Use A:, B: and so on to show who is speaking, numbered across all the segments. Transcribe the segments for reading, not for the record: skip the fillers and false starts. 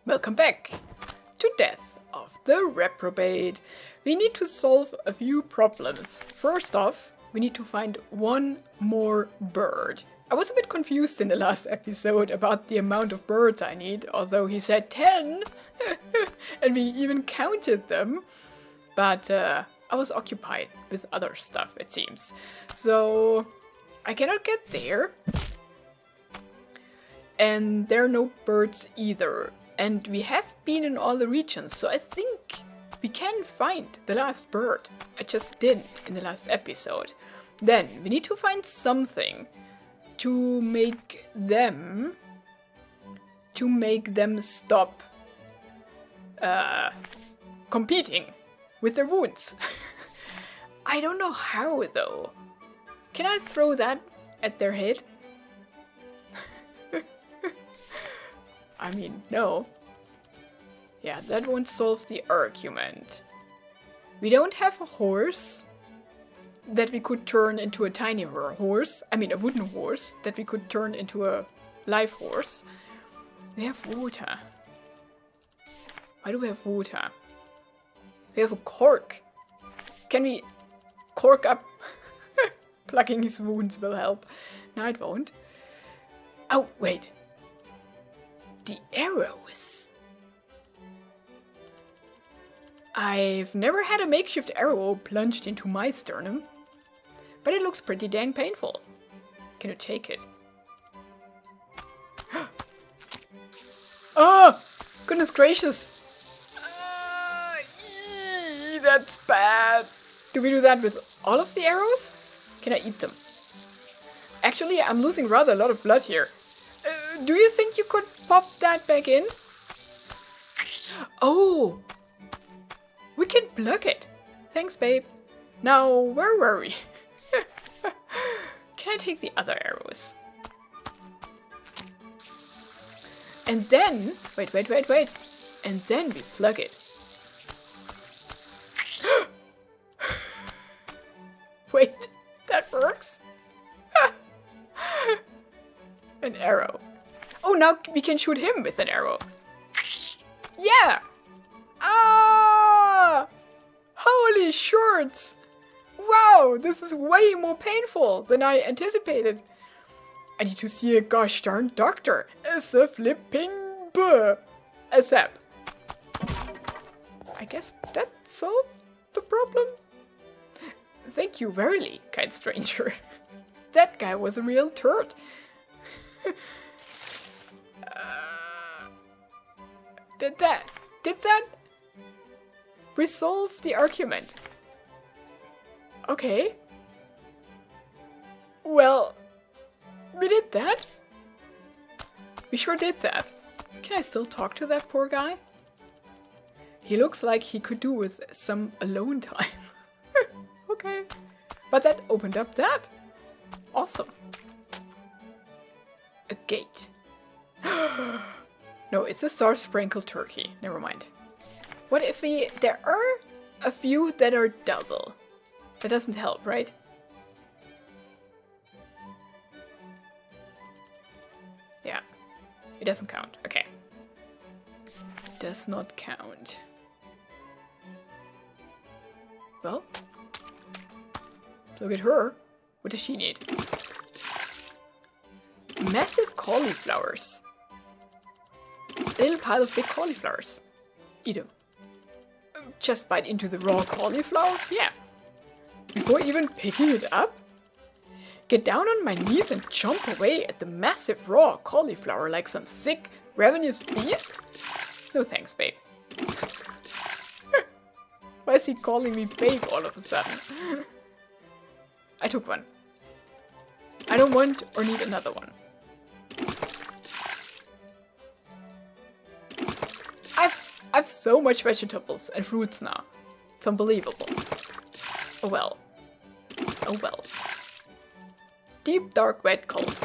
A: Welcome back to Death of the Reprobate. We need to solve a few problems. First off, we need to find one more bird. I was a bit confused in the last episode about the amount of birds I need, although he said 10, and we even counted them. But I was occupied with other stuff, it seems. So I cannot get there. And there are no birds either. And we have been in all the regions, so I think we can find the last bird. I just didn't in the last episode. Then we need to find something to make them stop competing with their wounds. I don't know how though. Can I throw that at their head? I mean, no. Yeah, that won't solve the argument. We don't have a horse that we could turn into a tiny horse. I mean, a wooden horse that we could turn into a live horse. We have water. Why do we have water? We have a cork. Can we cork up? Plugging his wounds will help. No, it won't. Oh, wait. The arrows. I've never had a makeshift arrow plunged into my sternum, but it looks pretty dang painful. Can you take it? Oh, goodness gracious. That's bad. Do we do that with all of the arrows? Can I eat them? Actually, I'm losing rather a lot of blood here. Do you think you could pop that back in? Oh! We can plug it. Thanks, babe. Now, where were we? Can I take the other arrows? And then... Wait. And then we plug it. Wait, that works? An arrow. Oh, now we can shoot him with an arrow. Yeah! Ah! Holy shorts! Wow, this is way more painful than I anticipated. I need to see a gosh darn doctor. As a flipping a sap. I guess that solved the problem. Thank you verily, kind stranger. That guy was a real turd. Did that resolve the argument? Okay. Well, we did that. We sure did that. Can I still talk to that poor guy? He looks like he could do with some alone time. Okay. But that opened up that. Awesome. A gate. No, it's a star-sprinkled turkey. Never mind. What if there are a few that are double? That doesn't help, right? Yeah. It doesn't count. Okay. Does not count. Well. Let's look at her. What does she need? Massive cauliflowers. A little pile of big cauliflowers. Eat them. Just bite into the raw cauliflower? Yeah. Before even picking it up? Get down on my knees and jump away at the massive raw cauliflower like some sick, ravenous beast? No thanks, babe. Why is he calling me babe all of a sudden? I took one. I don't want or need another one. I've so much vegetables and fruits now. It's unbelievable. Oh well. Oh well. Deep, dark, wet, cold.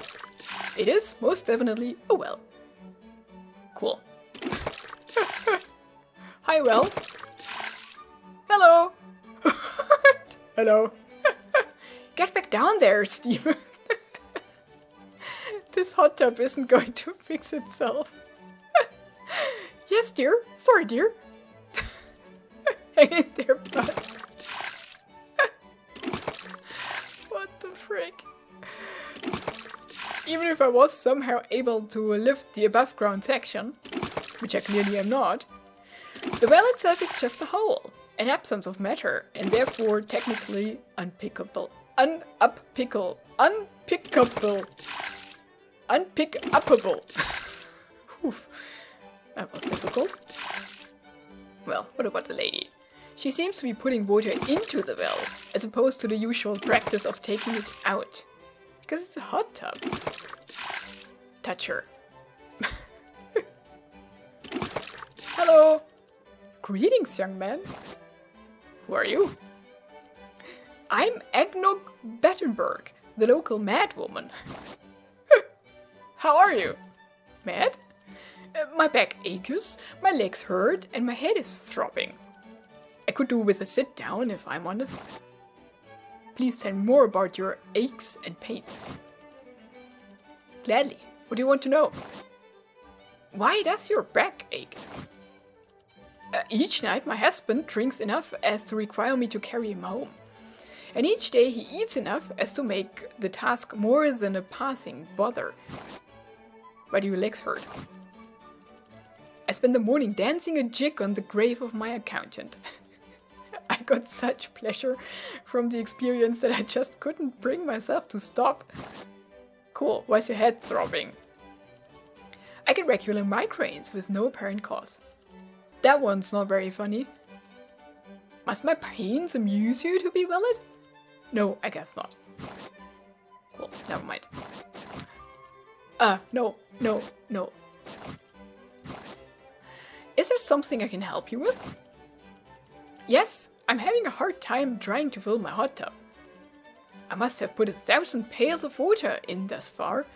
A: It is most definitely a well. Cool. Hi, well. Hello. Hello. Get back down there, Steven. This hot tub isn't going to fix itself. Yes, dear. Sorry, dear. Hang in there, bud. What the frick? Even if I was somehow able to lift the above ground section, which I clearly am not, the well itself is just a hole, an absence of matter, and therefore technically unpickable. Unpickable. Oof, that was difficult. Well, what about the lady? She seems to be putting water into the well, as opposed to the usual practice of taking it out. Because it's a hot tub. Touch her. Hello! Greetings, young man. Who are you? I'm Eggnog Battenberg, the local madwoman. How are you? Mad? My back aches, my legs hurt, and my head is throbbing. I could do with a sit down if I'm honest. Please tell me more about your aches and pains. Gladly. What do you want to know? Why does your back ache? Each night my husband drinks enough as to require me to carry him home. And each day he eats enough as to make the task more than a passing bother. Why do your legs hurt? I spent the morning dancing a jig on the grave of my accountant. I got such pleasure from the experience that I just couldn't bring myself to stop. Cool, why's your head throbbing? I get regular migraines with no apparent cause. That one's not very funny. Must my pains amuse you to be valid? No, I guess not. Cool, never mind. No. Is there something I can help you with? Yes, I'm having a hard time trying to fill my hot tub. I must have put 1,000 pails of water in thus far,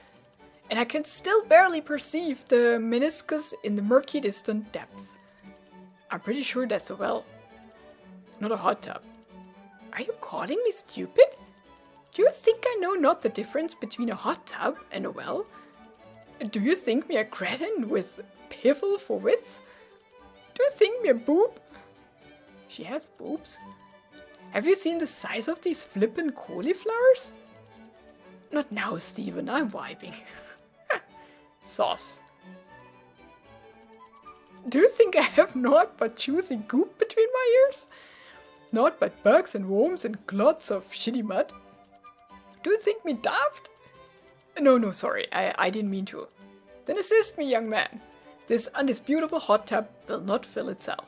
A: and I can still barely perceive the meniscus in the murky distant depth. I'm pretty sure that's a well, not a hot tub. Are you calling me stupid? Do you think I know not the difference between a hot tub and a well? Do you think me a cretin with piffle for wits? Do you think me a boob? She has boobs. Have you seen the size of these flippin' cauliflowers? Not now, Stephen, I'm vibing. Sauce. Do you think I have naught but juicy goop between my ears? Naught but bugs and worms and clods of shitty mud? Do you think me daft? No, sorry, I didn't mean to. Then assist me, young man. This undisputable hot tub will not fill itself.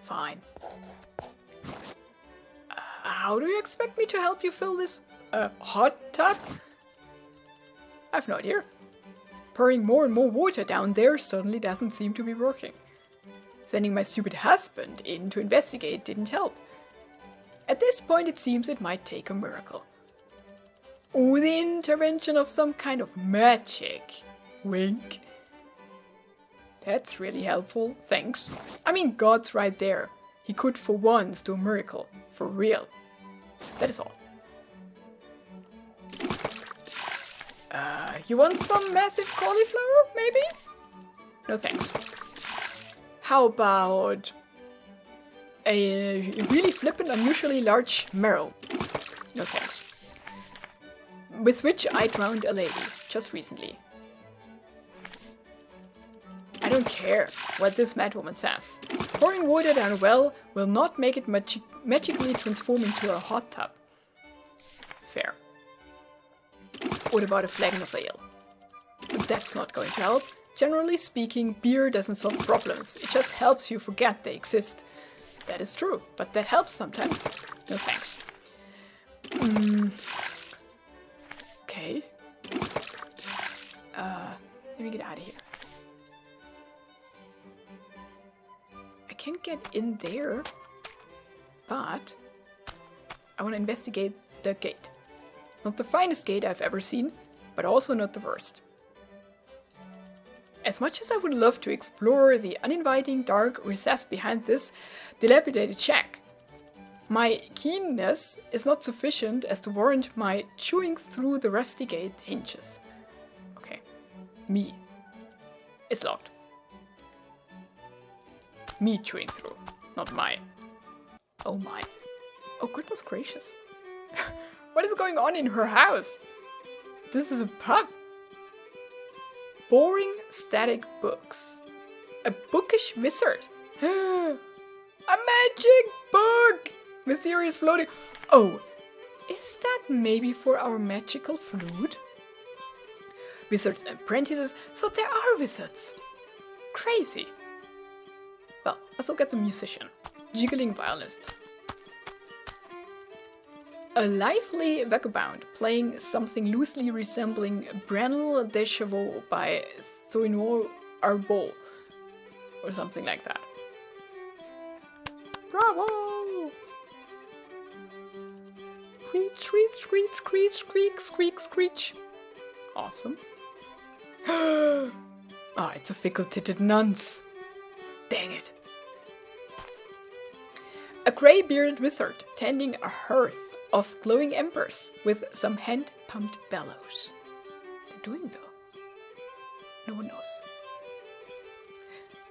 A: Fine. How do you expect me to help you fill this hot tub? I've no idea. Pouring more and more water down there certainly doesn't seem to be working. Sending my stupid husband in to investigate didn't help. At this point it seems it might take a miracle. Or the intervention of some kind of magic. Wink. That's really helpful, thanks. I mean, God's right there. He could for once do a miracle. For real. That is all. You want some massive cauliflower, maybe? No thanks. How about a really flippin' unusually large marrow? No thanks. With which I drowned a lady, just recently. I don't care what this madwoman says. Pouring water down a well will not make it magically transform into a hot tub. Fair. What about a flagon of ale? But that's not going to help. Generally speaking, beer doesn't solve problems. It just helps you forget they exist. That is true, but that helps sometimes. No thanks. Okay. Let me get out of here. I can get in there, but I want to investigate the gate. Not the finest gate I've ever seen, but also not the worst. As much as I would love to explore the uninviting dark recess behind this dilapidated shack, my keenness is not sufficient as to warrant my chewing through the rusty gate hinges. Okay, me. It's locked. Me chewing through, not my. Oh my. Oh goodness gracious. What is going on in her house? This is a pub. Boring static books. A bookish wizard. A magic book! Mysterious floating. Oh, is that maybe for our magical flute? Wizards and apprentices, so there are wizards. Crazy. Well, let's look at the musician. Jiggling violinist. A lively vagabond playing something loosely resembling Branle des Chevaux by Thoinor Arbol. Or something like that. Bravo! Screech, screech, screech, screech, squeak, squeak, screech. Awesome. Ah, it's a fickle-titted nunce. Dang it. A grey-bearded wizard tending a hearth of glowing embers with some hand-pumped bellows. What's he doing though? No one knows.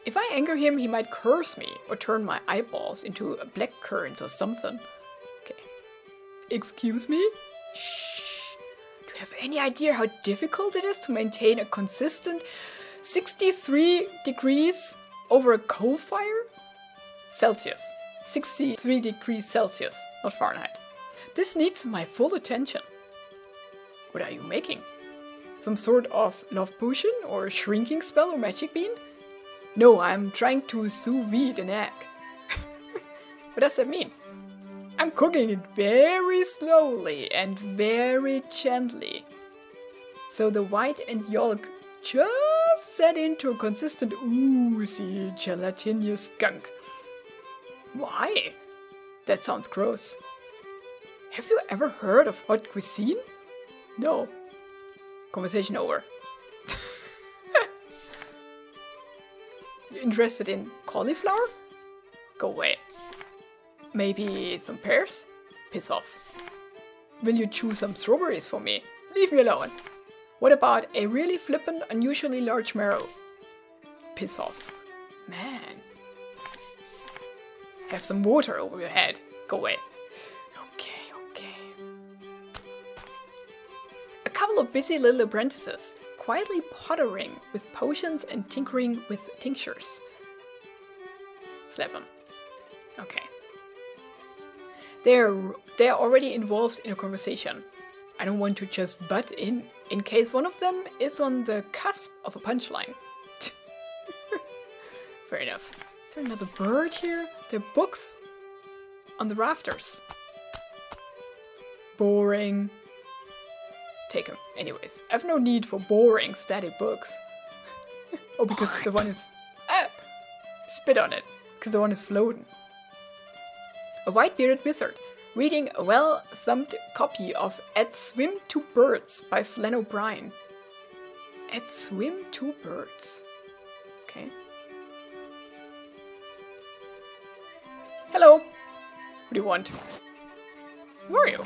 A: If I anger him, he might curse me or turn my eyeballs into black currants or something. Okay. Excuse me? Shh. Do you have any idea how difficult it is to maintain a consistent 63 degrees over a coal fire? Celsius. 63 degrees Celsius, not Fahrenheit. This needs my full attention. What are you making? Some sort of love potion or shrinking spell or magic bean? No, I'm trying to sous vide an egg. What does that mean? I'm cooking it very slowly and very gently. So the white and yolk just set into a consistent oozy gelatinous gunk. Why? That sounds gross. Have you ever heard of hot cuisine? No. Conversation over. You interested in cauliflower? Go away. Maybe some pears? Piss off. Will you chew some strawberries for me? Leave me alone. What about a really flippant, unusually large marrow? Piss off. Man. Have some water over your head. Go away. Okay. A couple of busy little apprentices, quietly pottering with potions and tinkering with tinctures. Slap them. Okay. They're already involved in a conversation. I don't want to just butt in case one of them is on the cusp of a punchline. Fair enough. Is there another bird here? There are books on the rafters. Boring. Take them. Anyways, I have no need for boring static books. Oh, because the one is... spit on it. Because the one is floating. A white-bearded wizard reading a well-thumbed copy of At Swim Two Birds by Flann O'Brien. At Swim Two Birds. Okay. Hello. What do you want? Who are you?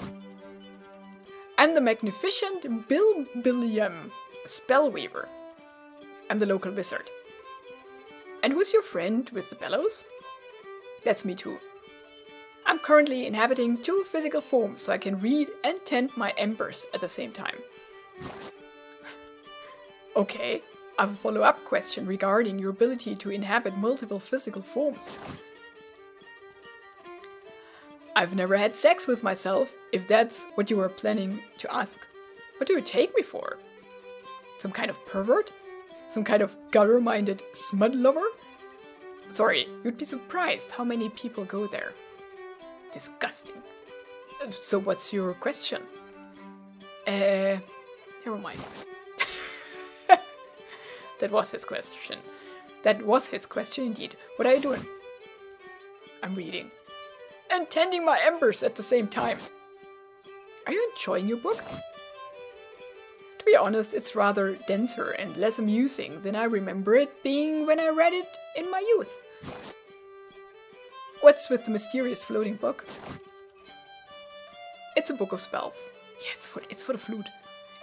A: I'm the magnificent Bilbilium Spellweaver. I'm the local wizard. And who's your friend with the bellows? That's me too. I'm currently inhabiting 2 physical forms so I can read and tend my embers at the same time. Okay, I have a follow-up question regarding your ability to inhabit multiple physical forms. I've never had sex with myself, if that's what you were planning to ask. What do you take me for? Some kind of pervert? Some kind of gutter-minded smut lover? Sorry, you'd be surprised how many people go there. Disgusting. So what's your question? Never mind. That was his question. That was his question indeed. What are you doing? I'm reading. And tending my embers at the same time. Are you enjoying your book? To be honest, it's rather denser and less amusing than I remember it being when I read it in my youth. What's with the mysterious floating book? It's a book of spells. Yeah, it's for the flute.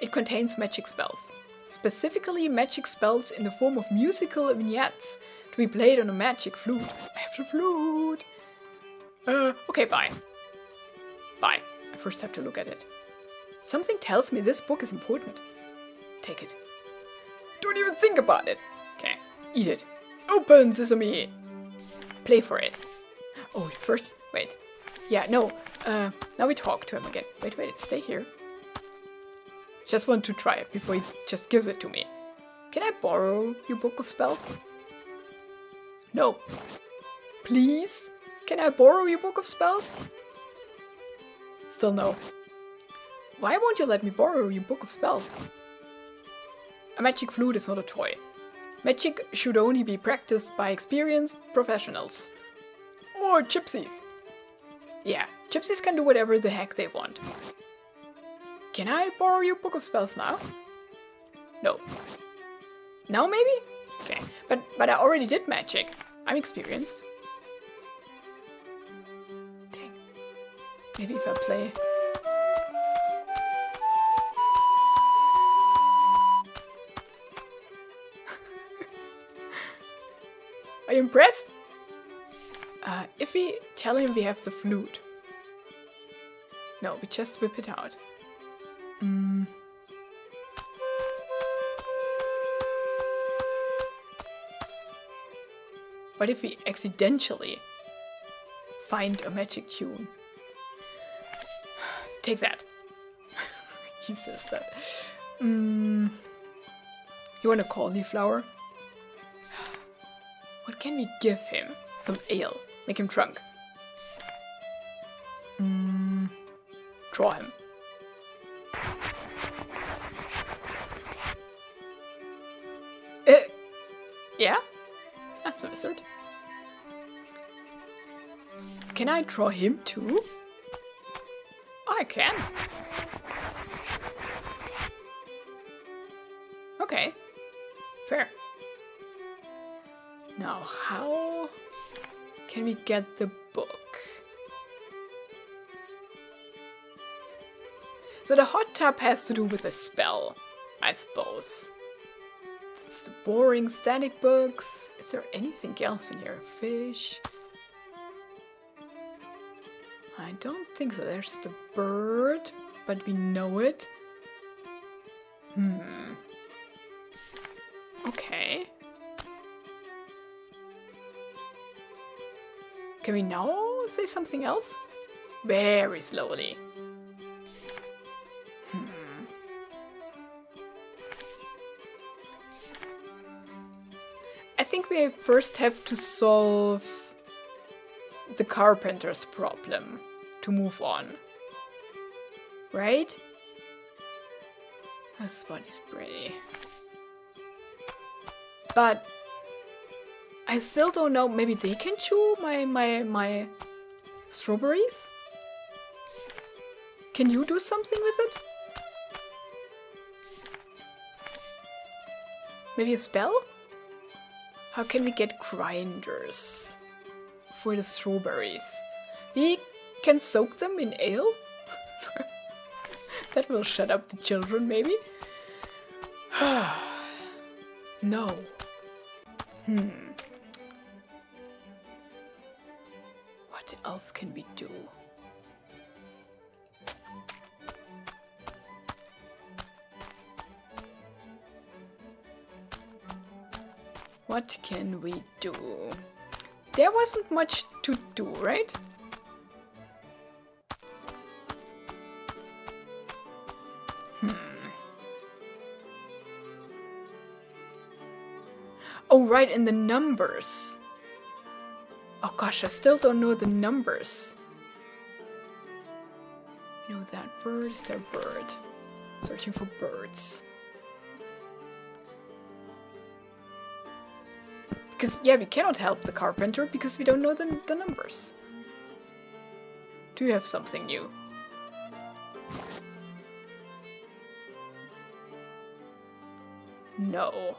A: It contains magic spells. Specifically magic spells in the form of musical vignettes to be played on a magic flute. I have the flute. Okay, bye. Bye. I first have to look at it. Something tells me this book is important. Take it. Don't even think about it. Okay, eat it. Open, sesame. Play for it. Oh, first, wait. Yeah, no. Now we talk to him again. Wait, stay here. Just want to try it before he just gives it to me. Can I borrow your book of spells? No. Please? Can I borrow your book of spells? Still no. Why won't you let me borrow your book of spells? A magic flute is not a toy. Magic should only be practiced by experienced professionals. Or gypsies. Yeah, gypsies can do whatever the heck they want. Can I borrow your book of spells now? No. Now maybe? Okay, but I already did magic. I'm experienced. Dang. Maybe if I play... Are you impressed? If we tell him we have the flute. No, we just whip it out. What if we accidentally find a magic tune? Take that. He says that. You want a cauliflower? What can we give him? Some ale. Make him drunk. Draw him. Yeah? That's a wizard. Can I draw him too? I can. Okay. Fair. Now, how can we get the book? So the hot tub has to do with a spell, I suppose. It's the boring static books. Is there anything else in here? Fish? I don't think so. There's the bird, but we know it. Okay. Can we now say something else? Very slowly. I think we first have to solve the carpenter's problem to move on. Right? This spot is pretty. But I still don't know. Maybe they can chew my strawberries? Can you do something with it? Maybe a spell? How can we get grinders for the strawberries? We can soak them in ale? That will shut up the children, maybe? No. What else can we do? What can we do? There wasn't much to do, right? Oh, right, and the numbers. Oh gosh, I still don't know the numbers. You know that bird? Is there a bird? Searching for birds. Because, yeah, we cannot help the carpenter because we don't know the numbers. Do you have something new? No.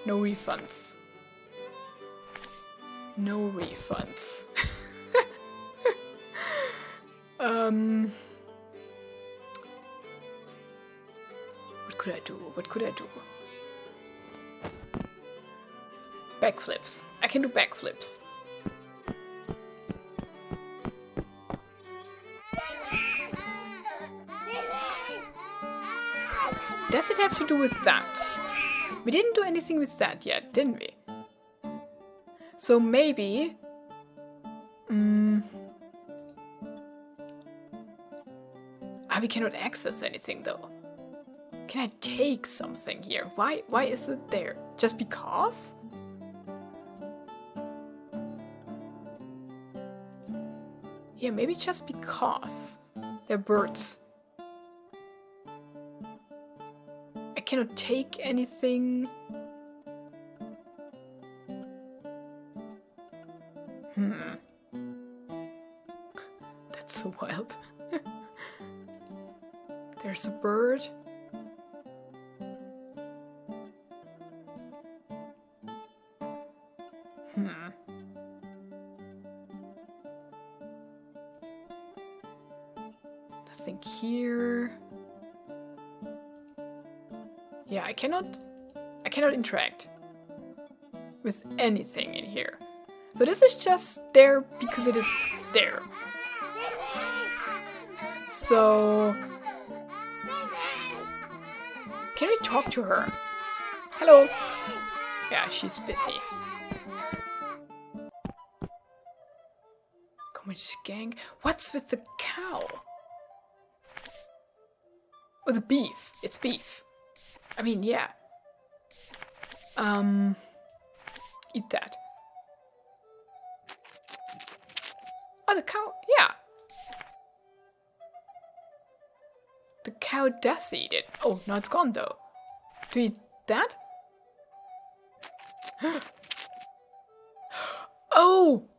A: No refunds. No refunds. What could I do? What could I do? Backflips. I can do backflips. Does it have to do with that? We didn't do anything with that yet, didn't we? So maybe... we cannot access anything though. Can I take something here? Why is it there? Just because? Yeah, maybe just because. They're birds. I cannot take anything. That's so wild. There's a bird. Nothing here. Yeah, I cannot interact with anything in here. So this is just there because it is there. So can we talk to her? Hello. Yeah, she's busy. Communist gang. What's with the cow? Oh, the beef. It's beef. I mean, yeah. Eat that. Oh, the cow. Yeah. The cow does eat it. Oh, now it's gone though. Do we eat that? Oh!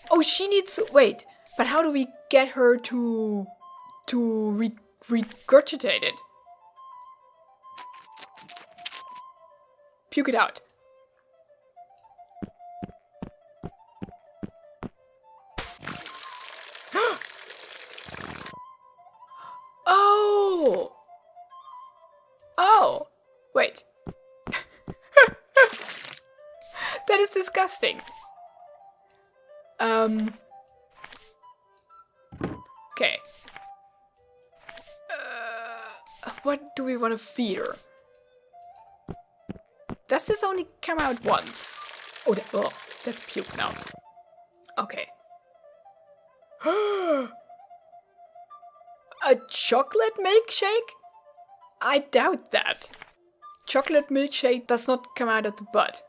A: Oh, she needs... Wait, but how do we get her to regurgitate it? Puke it out. Oh! Oh! Wait. That is disgusting. Okay. What do we want to feed her? Does this only come out once? Oh, that's puke now. Okay. A chocolate milkshake? I doubt that. Chocolate milkshake does not come out of the butt.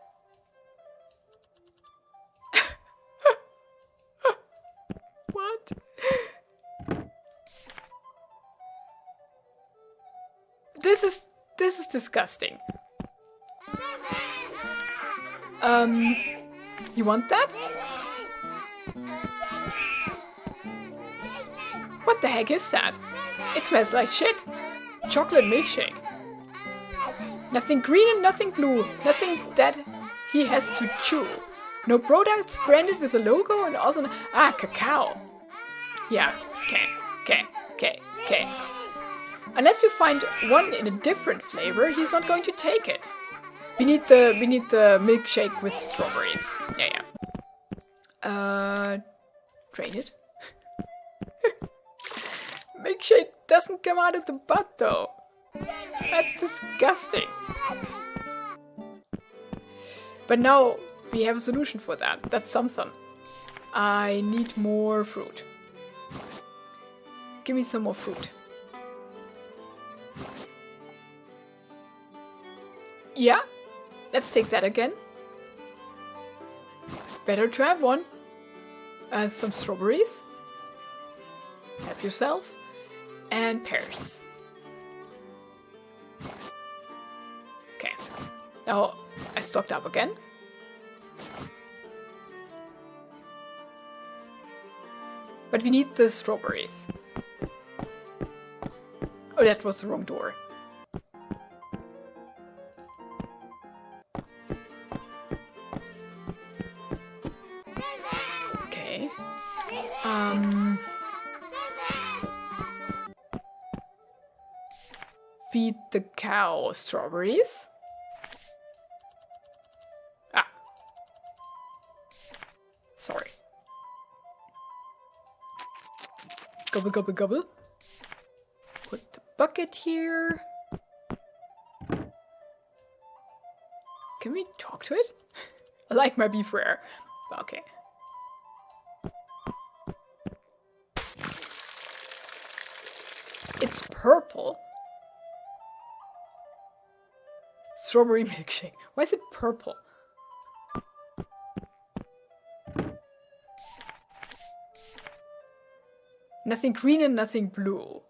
A: What? This is disgusting. You want that? What the heck is that? It smells like shit. Chocolate milkshake. Nothing green and nothing blue. Nothing that he has to chew. No products branded with a logo and also... Ah, cacao. Yeah, okay. Unless you find one in a different flavor, he's not going to take it. We need the milkshake with strawberries. Yeah. Drain it. Milkshake doesn't come out of the butt though. That's disgusting. But now we have a solution for that. That's something. I need more fruit. Give me some more fruit. Yeah, let's take that again. Better to have one. And some strawberries. Help yourself. And pears. Okay. Now I stocked up again. But we need the strawberries. Oh, that was the wrong door. Okay. feed the cow strawberries? Ah. Sorry. Gobble, gobble, gobble. Put the bucket here. Can we talk to it? I like my beef rare. Okay. It's purple. Strawberry milkshake. Why is it purple? Nothing green and nothing blue.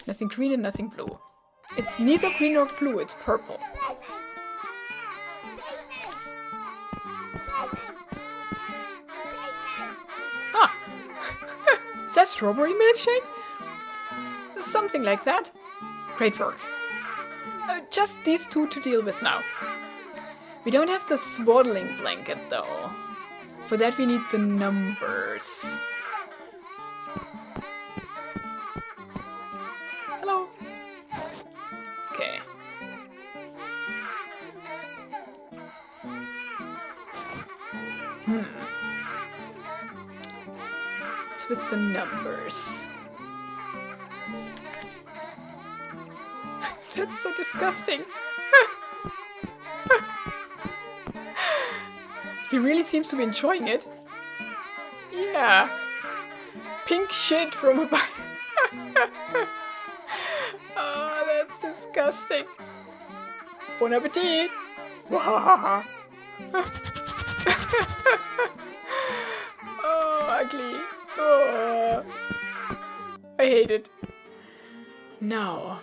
A: Nothing green and nothing blue. It's neither green nor blue, it's purple. Ah! Is that strawberry milkshake? Something like that. Great work. Just these two to deal with now. We don't have the swaddling blanket though. For that we need the numbers. Hello. Okay. It's with the numbers. That's so disgusting. He really seems to be enjoying it. Yeah. Pink shit from a Oh, that's disgusting. Bon appetit. Oh, ugly. Oh. I hate it. No.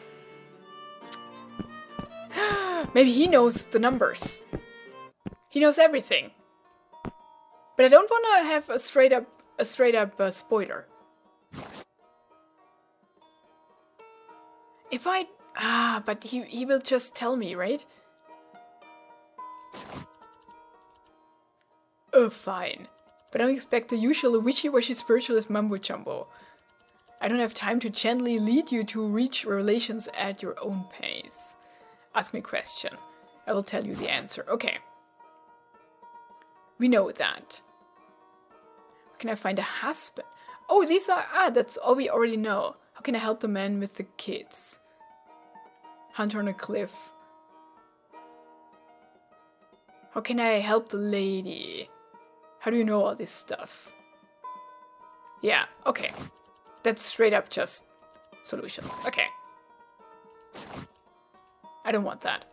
A: Maybe he knows the numbers. He knows everything. But I don't want to have a straight up spoiler. If I but he will just tell me, right? Oh, fine. But I don't expect the usual wishy-washy spiritualist mumbo-jumbo. I don't have time to gently lead you to reach revelations at your own pace. Ask me a question. I will tell you the answer. Okay. We know that. Where can I find a husband? Oh, these are... that's all we already know. How can I help the man with the kids? Hunt on a cliff. How can I help the lady? How do you know all this stuff? Yeah, okay. That's straight up just solutions. Okay. I don't want that.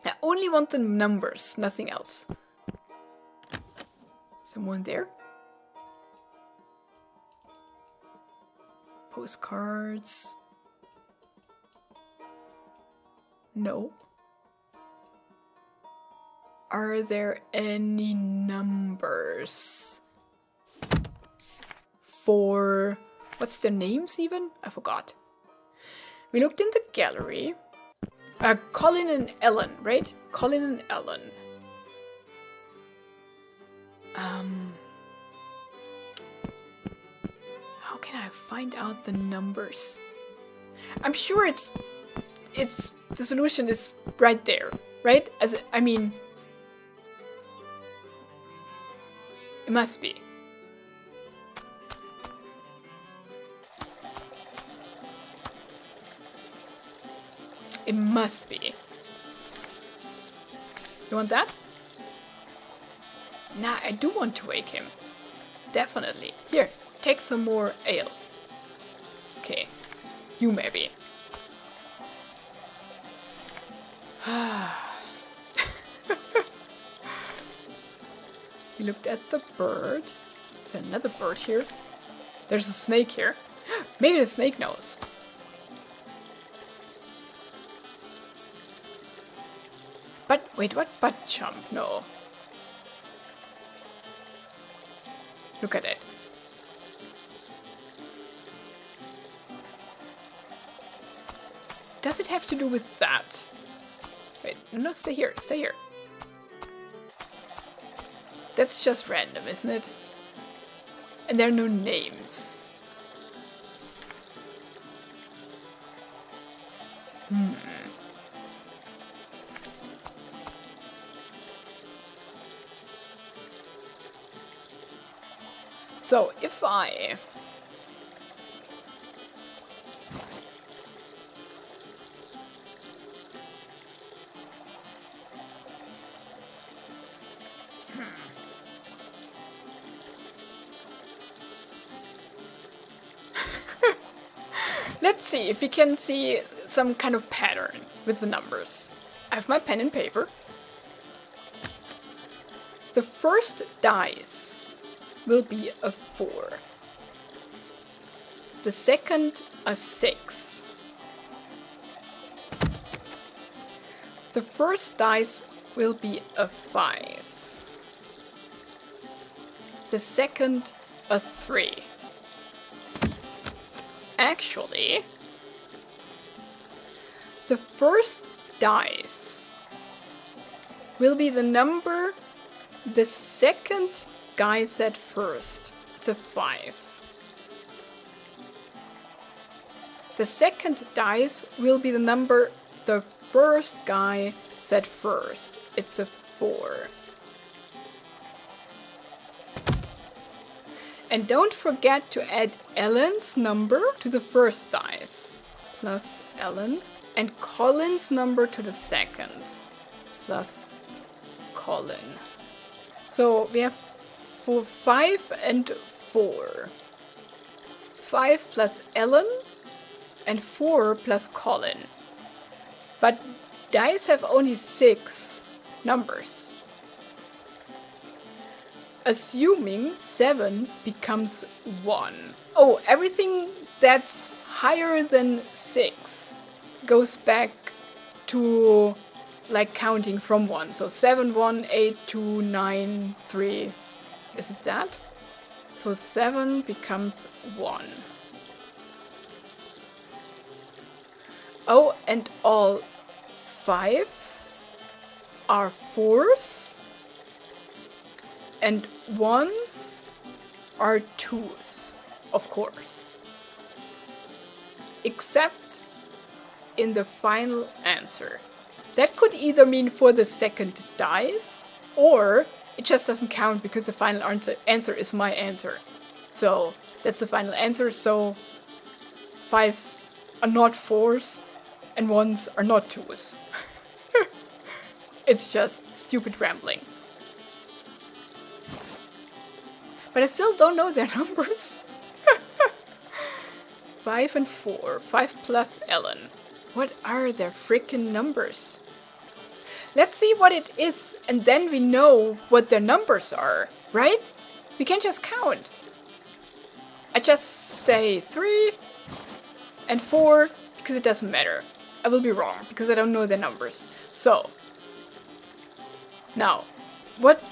A: I only want the numbers, nothing else. Someone there? Postcards. No. Are there any numbers? For... what's their names even? I forgot. We looked in the gallery. Colin and Ellen, right? Colin and Ellen. How can I find out the numbers? I'm sure it's the solution is right there, right? I mean, it must be. It must be. You want that? Nah, I do want to wake him. Definitely. Here, take some more ale. Okay. You maybe. We looked at the bird. Is there another bird here? There's a snake here. Maybe the snake knows. But wait, what? Butt jump? No. Look at it. Does it have to do with that? Wait, no, stay here, stay here. That's just random, isn't it? And there are no names. So if I let's see if we can see some kind of pattern with the numbers. I have my pen and paper. The first dice will be a 4. The second, a 6. The first dice will be a 5. The second, a 3. Actually, the first dice will be the number the second guy said first. It's a 5. The second dice will be the number the first guy said first. It's a 4. And don't forget to add Ellen's number to the first dice, plus Ellen, and Colin's number to the second, plus Colin. So we have 5 and 4. 5 plus Ellen, and 4 plus Colin. But dice have only 6 numbers. Assuming 7 becomes 1. Oh, everything that's higher than 6 goes back to like counting from 1. So 7, 1, 8, 2, 9, 3. Is it that? So 7 becomes 1. Oh, and all 5s are 4s. And 1s are 2s, of course. Except in the final answer. That could either mean for the second dice, or it just doesn't count because the final answer is my answer. So that's the final answer, so 5s are not 4s, and 1s are not 2s. It's just stupid rambling. But I still don't know their numbers. 5 and 4. 5 plus Ellen. What are their freaking numbers? Let's see what it is, and then we know what their numbers are, right? We can just count. I just say 3 and 4 because it doesn't matter. I will be wrong because I don't know their numbers. So, now, what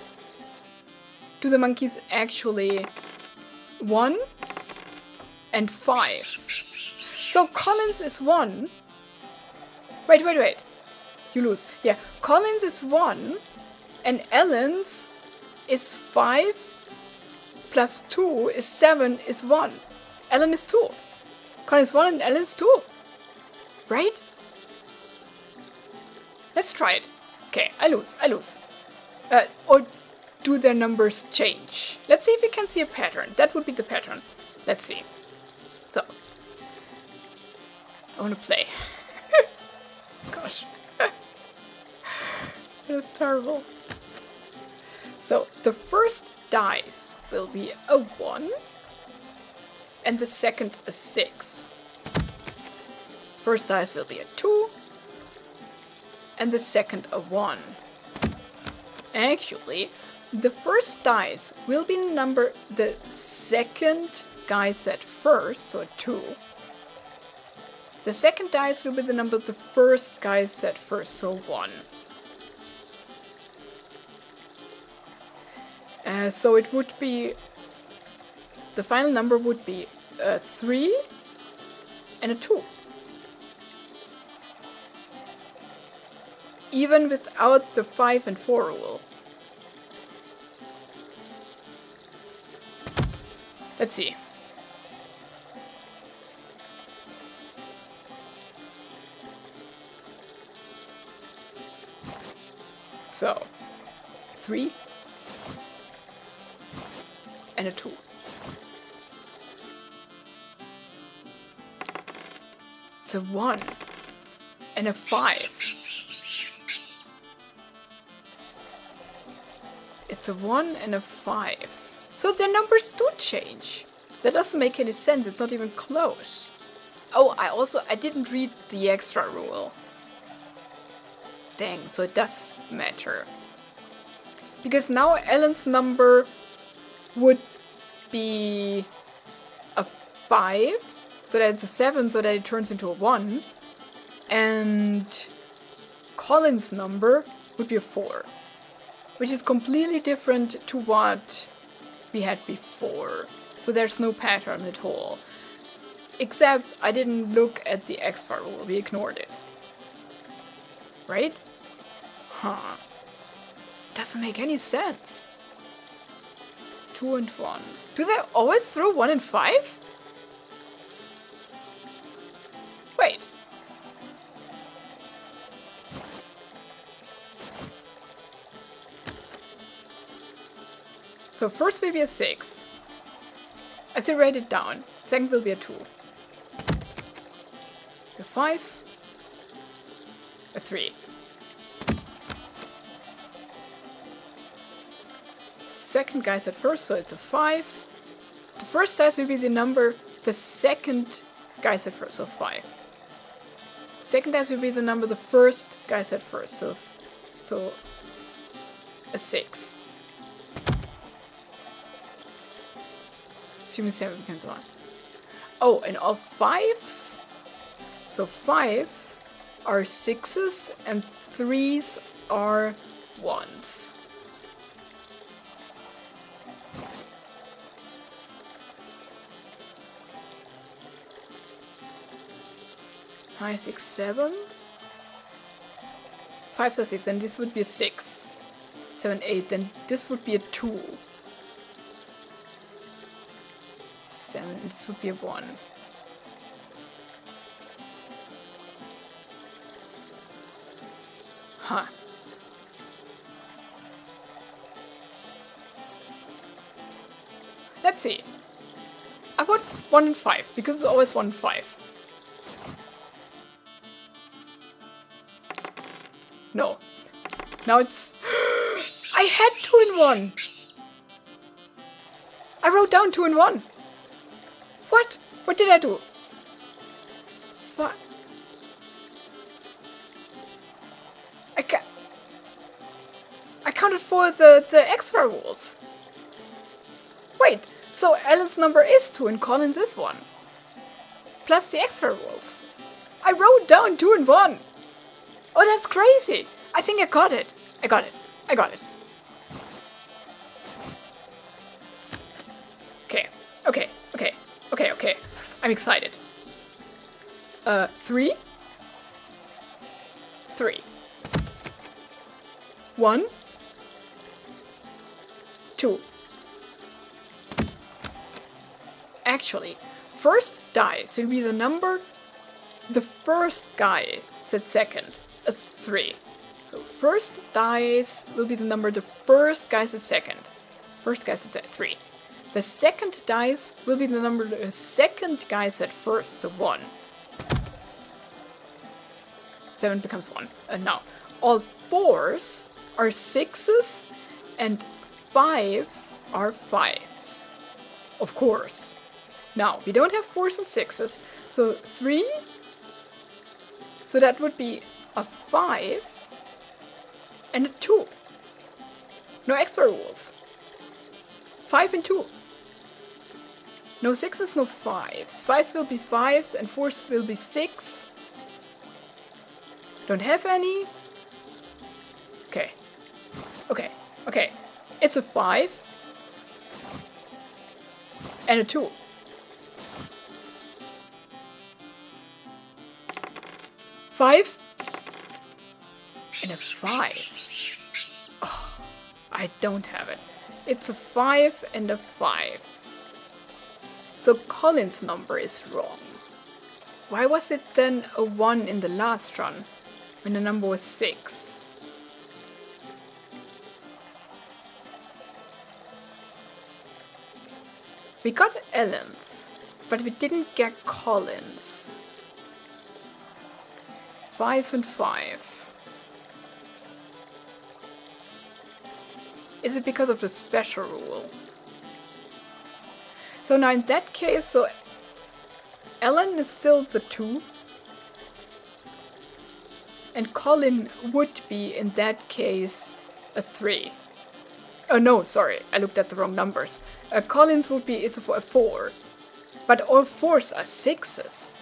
A: do the monkeys actually 1 and 5? So Collins is 1. Wait. You lose. Yeah, Collins is 1 and Ellen's is 5 plus 2 is 7 is 1. Ellen is 2. Collins is 1 and Ellen is 2. Right? Let's try it. Okay, I lose. Or do their numbers change? Let's see if we can see a pattern. That would be the pattern. Let's see. So, I want to play. Gosh. That's terrible. So, the first dice will be a 1, and the second a 6. First dice will be a 2, and the second a 1. Actually, the first dice will be the number the second guy said first, so a 2. The second dice will be the number the first guy said first, so 1. So it would be, the final number would be a 3 and a 2. Even without the 5 and 4 rule. Let's see. So, 3 and a 2. It's a 1 and a 5. It's a 1 and a 5. So their numbers do change. That doesn't make any sense. It's not even close. Oh, I didn't read the extra rule. Dang, so it does matter. Because now Alan's number would be a 5, so that it's a 7, so that it turns into a 1. And Colin's number would be a 4, which is completely different to what we had before. So there's no pattern at all. Except I didn't look at the extra rule, we ignored it. Right? Huh. Doesn't make any sense. 2 and 1. Do they always throw 1 and 5? Wait. So first will be a 6. I still write it down. Second will be a 2. A 5. A 3. Second guy's at first, so it's a 5. The first dice will be the number the second guy's at first, so 5. Second dice will be the number the first guy's at first, so a 6. Assuming 7 becomes 1. Oh, and all 5s? So 5s are 6s and 3s are 1s. Five, 6, 7. 5s are 6, then this would be a 6. 7, 8, then this would be a 2. 7, this would be a 1. Huh. Let's see. I put 1 and 5, because it's always 1 and 5. No. Now it's... I had 2 and 1! I wrote down 2 and 1! What? What did I do? I counted for the extra rules. Wait, so Alan's number is 2 and Colin's is 1. Plus the extra rules. I wrote down 2 and 1. Oh, that's crazy. I think I got it. I got it. Okay. I'm excited. 3. 1. 2. Actually, first dice will be the number the first guy said second. A 3. So first dice will be the number the first guy said second. First guy said 3. The second dice will be the number the second guy said first, so 1. 7 becomes 1. And now, all 4s are 6s and 5s are 5s. Of course. Now, we don't have 4s and 6s, so 3. So that would be a 5 and a 2. No extra rules. 5 and 2. No 6s, no 5s. 5s will be 5s and 4s will be 6. Don't have any. Okay. It's a 5 and a 2. Five and a 5. Oh, I don't have it. It's a 5 and a 5. So Colin's number is wrong. Why was it then a 1 in the last run when the number was 6? We got Ellens, but we didn't get Collins. 5 and 5. Is it because of the special rule? So now in that case, so Ellen is still the 2. And Colin would be, in that case, a 3. Oh no, sorry, I looked at the wrong numbers. Collins would be, it's a 4. But all 4s are 6s.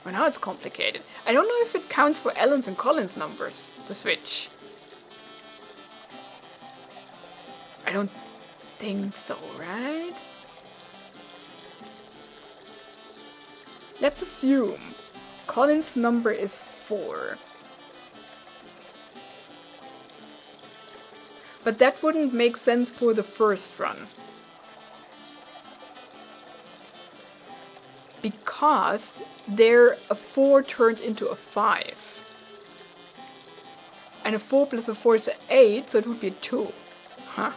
A: Well, now it's complicated. I don't know if it counts for Ellen's and Collins numbers, the switch. I don't think so, right? Let's assume Collins' number is 4. But that wouldn't make sense for the first run. Because there a 4 turned into a 5. And a 4 plus a 4 is an 8, so it would be a 2. Huh.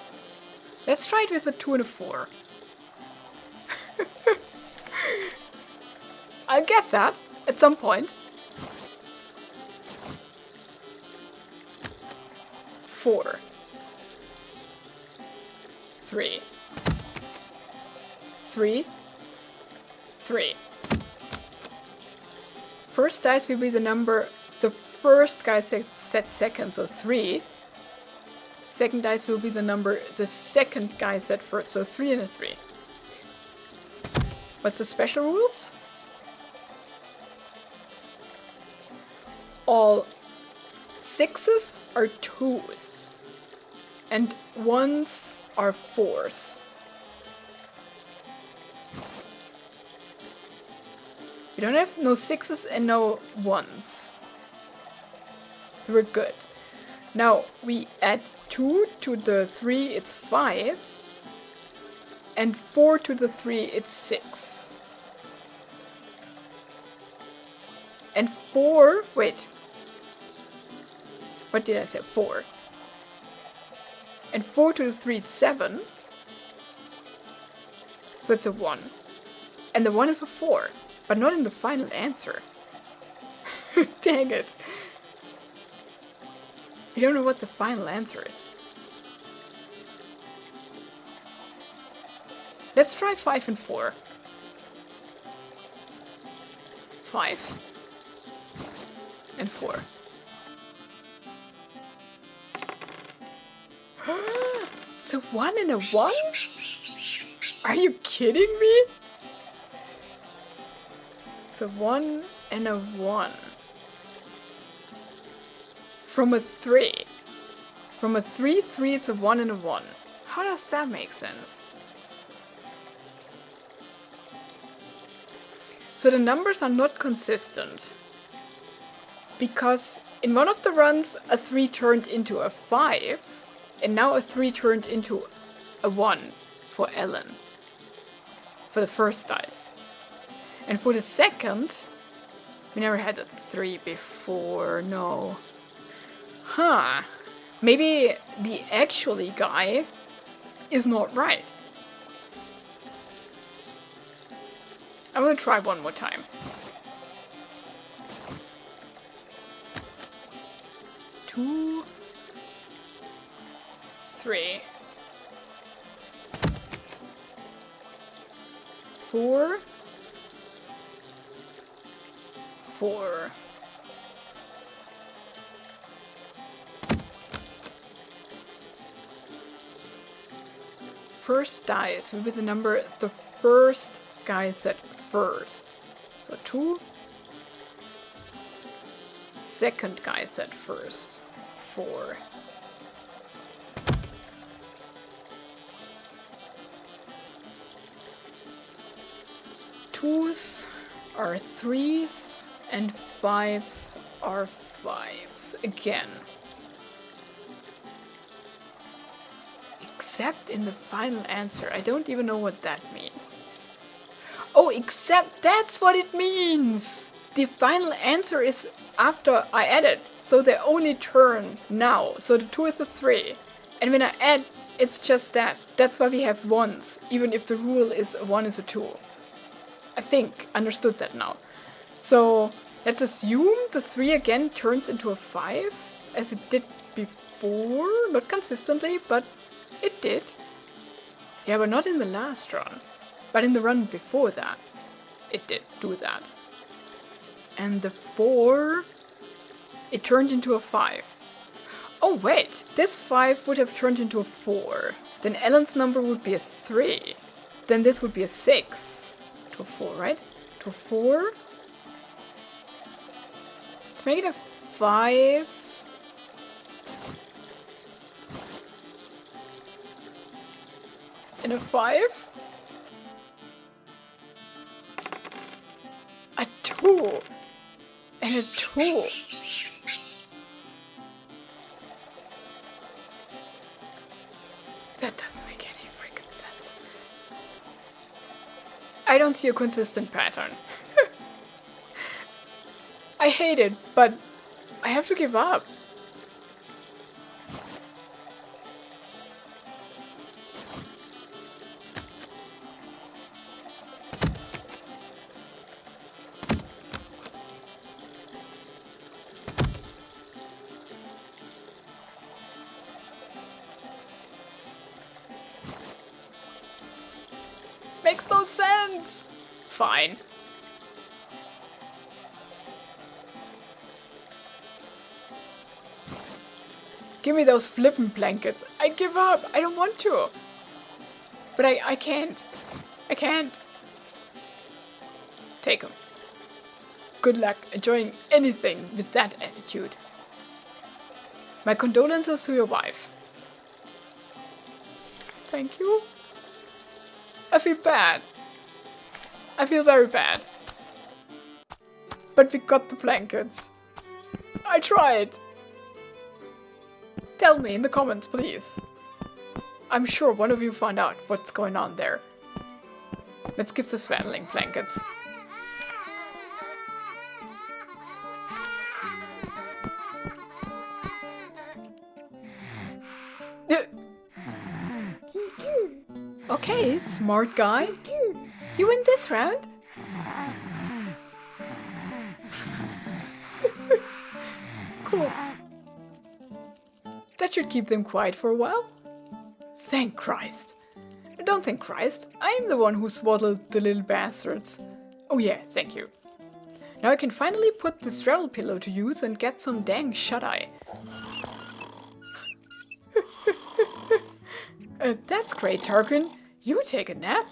A: Let's try it with a 2 and a 4. I'll get that at some point. 4. 3. 3. 3. First dice will be the number the first guy set second, so 3. Second dice will be the number the second guy set first, so 3 and a 3. What's the special rules? All 6s are 2s, and 1s are 4s. We don't have no 6s and no 1s. So we're good. Now we add 2 to the 3, it's 5. And 4 to the 3, it's 6. And 4, wait. What did I say? 4. And 4 to the 3, it's 7. So it's a 1. And the 1 is a 4. But not in the final answer. Dang it. You don't know what the final answer is. Let's try 5 and 4. 5 and 4. It's a 1 and a 1? Are you kidding me? It's a 1 and a 1. From a 3. From a 3, 3, it's a 1 and a 1. How does that make sense? So the numbers are not consistent. Because in one of the runs, a 3 turned into a 5. And now a 3 turned into a 1 for Ellen. For the first dice. And for the second, we never had a 3 before, no. Huh. Maybe the actually guy is not right. I'm gonna try one more time. Two, 3, 4, 4. First dice will be the number the first guy set first. So 2. Second guy set first. 4. Twos are 3s and 5s are 5s again. Except in the final answer. I don't even know what that means. Oh, except that's what it means! The final answer is after I added. So they only turn now. So the 2 is a 3. And when I add It's just that. That's why we have 1s, even if the rule is a 1 is a 2. I think, understood that now. So, let's assume the 3 again turns into a 5, as it did before. Not consistently, but it did. Yeah, but not in the last run. But in the run before that, it did do that. And the 4, it turned into a 5. Oh wait, this 5 would have turned into a 4. Then Ellen's number would be a 3. Then this would be a 6. To a 4, right? To a 4. To make it a 5. And a 5. A 2. And a 2. That doesn't make any freaking sense. I don't see a consistent pattern. I hate it, but I have to give up. Makes no sense! Fine. Give me those flippin' blankets. I give up. I don't want to. But I can't. I can't. Take them. Good luck enjoying anything with that attitude. My condolences to your wife. Thank you. I feel bad. I feel very bad. But we got the blankets. I tried. Tell me in the comments, please. I'm sure one of you found out what's going on there. Let's give the swaddling blankets. Okay, smart guy. You win this round. Cool. That should keep them quiet for a while. Thank Christ. Don't thank Christ. I'm the one who swaddled the little bastards. Oh yeah, thank you. Now I can finally put the straddle pillow to use and get some dang shut-eye. That's great, Tarkin. You take a nap.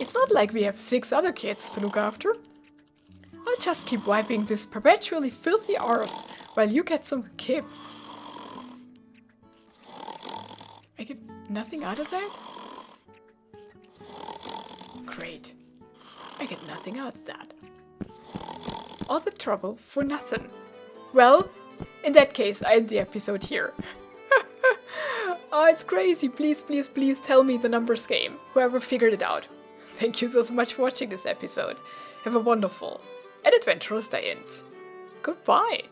A: It's not like we have 6 other kids to look after. I'll just keep wiping this perpetually filthy arse while you get some kip. I get nothing out of that? Great. I get nothing out of that. All the trouble for nothing. Well, in that case, I end the episode here. Oh, it's crazy. Please, please, please tell me the numbers game. Whoever figured it out. Thank you so much for watching this episode. Have a wonderful and adventurous day and goodbye.